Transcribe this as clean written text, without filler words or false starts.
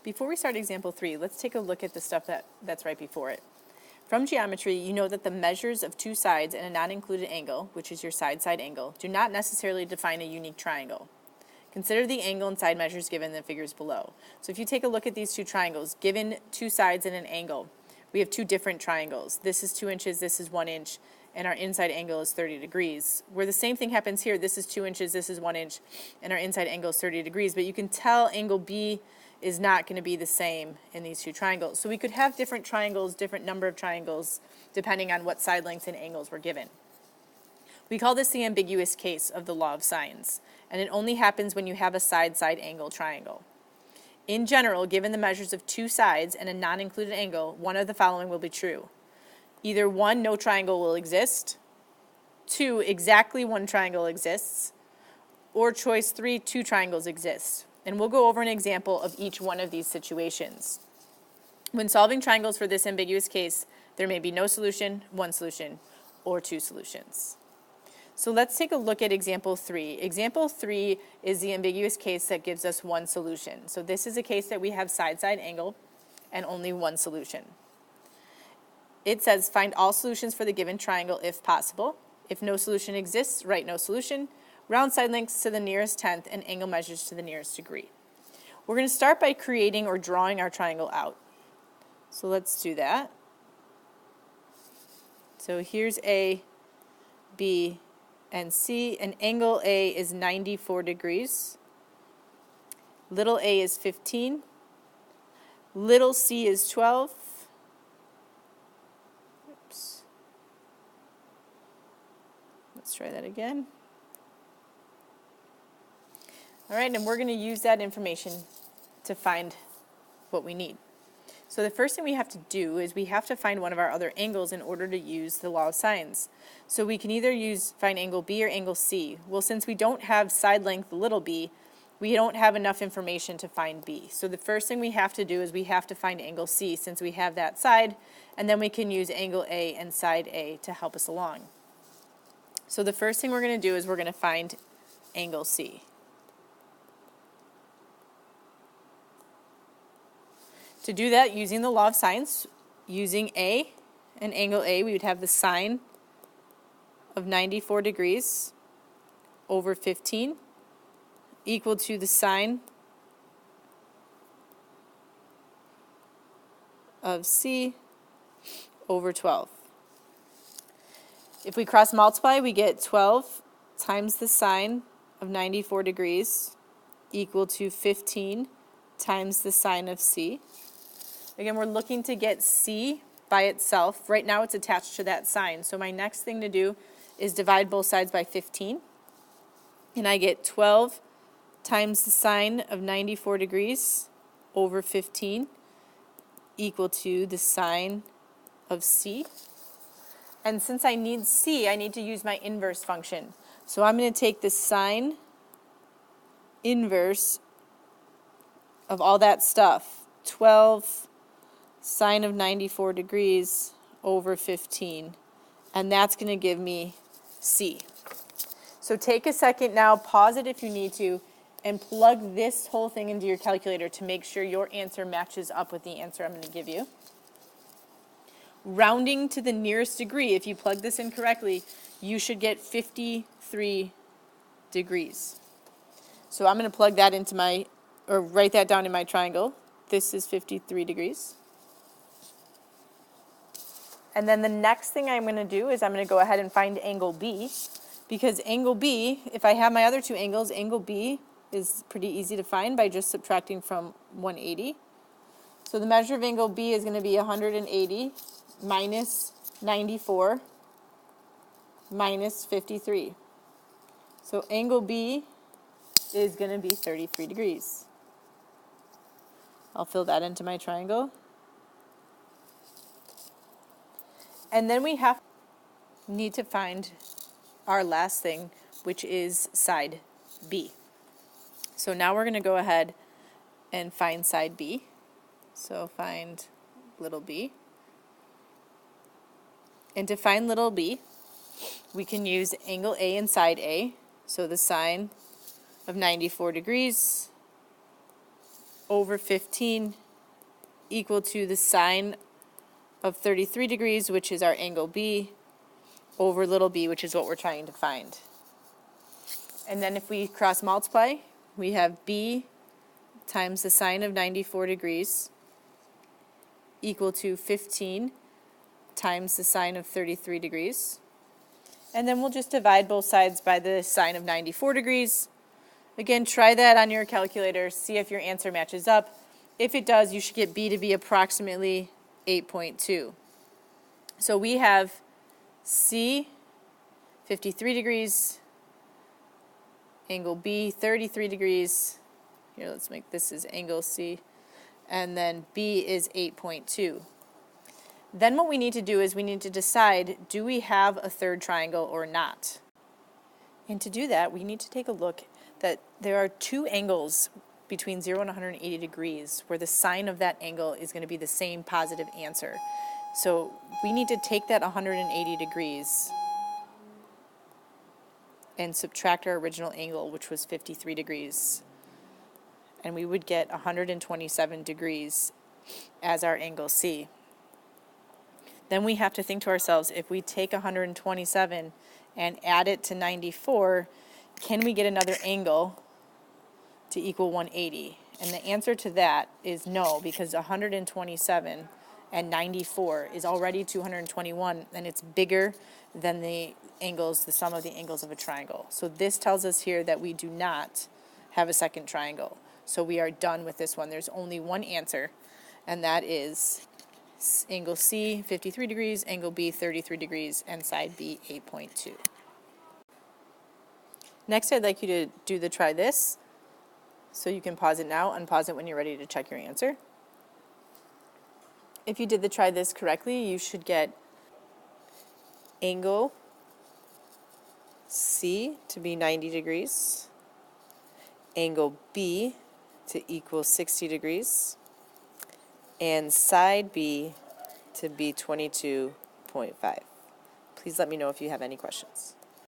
Before we start example 3, let's take a look at the stuff that's right before it. From geometry, you know that the measures of two sides and a non-included angle, which is your side-side angle, do not necessarily define a unique triangle. Consider the angle and side measures given in the figures below. So if you take a look at these two triangles, given two sides and an angle, we have two different triangles. This is 2 inches, this is 1 inch, and our inside angle is 30 degrees. Where the same thing happens here, this is 2 inches, this is 1 inch, and our inside angle is 30 degrees, but you can tell angle B is not going to be the same in these two triangles. So we could have different triangles, different number of triangles, depending on what side lengths and angles were given. We call this the ambiguous case of the law of sines, and it only happens when you have a side-side angle triangle. In general, given the measures of two sides and a non-included angle, one of the following will be true. Either 1, no triangle will exist, 2, exactly one triangle exists, or choice 3, 2 triangles exist. And we'll go over an example of each one of these situations. When solving triangles for this ambiguous case, there may be no solution, 1 solution, or 2 solutions. So let's take a look at example 3. Example 3 is the ambiguous case that gives us 1 solution. So this is a case that we have side-side angle and only 1 solution. It says find all solutions for the given triangle if possible. If no solution exists, write no solution. Round side lengths to the nearest tenth and angle measures to the nearest degree. We're going to start by creating or drawing our triangle out. So let's do that. So here's A, B, and C. And angle A is 94 degrees. Little a is 15. Little c is 12. Oops. Let's try that again. All right, and we're going to use that information to find what we need. So the first thing we have to do is we have to find one of our other angles in order to use the law of sines. So we can either find angle B or angle C. Well, since we don't have side length little b, we don't have enough information to find B. So the first thing we have to do is we have to find angle C since we have that side, and then we can use angle A and side A to help us along. So the first thing we're going to do is we're going to find angle C. To do that, using the law of sines, using A and angle A, we would have the sine of 94 degrees over 15 equal to the sine of C over 12. If we cross multiply, we get 12 times the sine of 94 degrees equal to 15 times the sine of C. Again, we're looking to get C by itself. Right now it's attached to that sine. So my next thing to do is divide both sides by 15. And I get 12 times the sine of 94 degrees over 15 equal to the sine of C. And since I need C, I need to use my inverse function. So I'm going to take the sine inverse of all that stuff, 12 sine of 94 degrees over 15, and that's going to give me C. So take a second now, pause it if you need to, and plug this whole thing into your calculator to make sure your answer matches up with the answer I'm going to give you. Rounding to the nearest degree, if you plug this in correctly, you should get 53 degrees. So I'm going to plug that into write that down in my triangle. This is 53 degrees. And then the next thing I'm going to do is I'm going to go ahead and find angle B, because angle B, if I have my other two angles, angle B is pretty easy to find by just subtracting from 180. So the measure of angle B is going to be 180 minus 94 minus 53. So angle B is going to be 33 degrees. I'll fill that into my triangle. And then we need to find our last thing, which is side B. So now we're going to go ahead and find side B. So find little b. And to find little b, we can use angle A and side A. So the sine of 94 degrees over 15 equal to the sine of 33 degrees, which is our angle B, over little b, which is what we're trying to find. And then if we cross multiply, we have b times the sine of 94 degrees equal to 15 times the sine of 33 degrees. And then we'll just divide both sides by the sine of 94 degrees. Again, try that on your calculator, see if your answer matches up. If it does, you should get b to be approximately 8.2. So we have C 53 degrees, angle B 33 degrees. Here, let's make this is angle C, and then B is 8.2. Then what we need to do is we need to decide, do we have a third triangle or not? And to do that, we need to take a look that there are two angles between 0 and 180 degrees where the sine of that angle is going to be the same positive answer. So we need to take that 180 degrees and subtract our original angle, which was 53 degrees. And we would get 127 degrees as our angle C. Then we have to think to ourselves, if we take 127 and add it to 94, can we get another angle to equal 180? And the answer to that is no, because 127 and 94 is already 221, and it's bigger than the angles, the sum of the angles of a triangle. So this tells us here that we do not have a second triangle. So we are done with this one. There's only one answer, and that is angle C, 53 degrees, angle B, 33 degrees, and side B, 8.2. Next, I'd like you to do the try this. So you can pause it now, unpause it when you're ready to check your answer. If you did the try this correctly, you should get angle C to be 90 degrees, angle B to equal 60 degrees, and side B to be 22.5. Please let me know if you have any questions.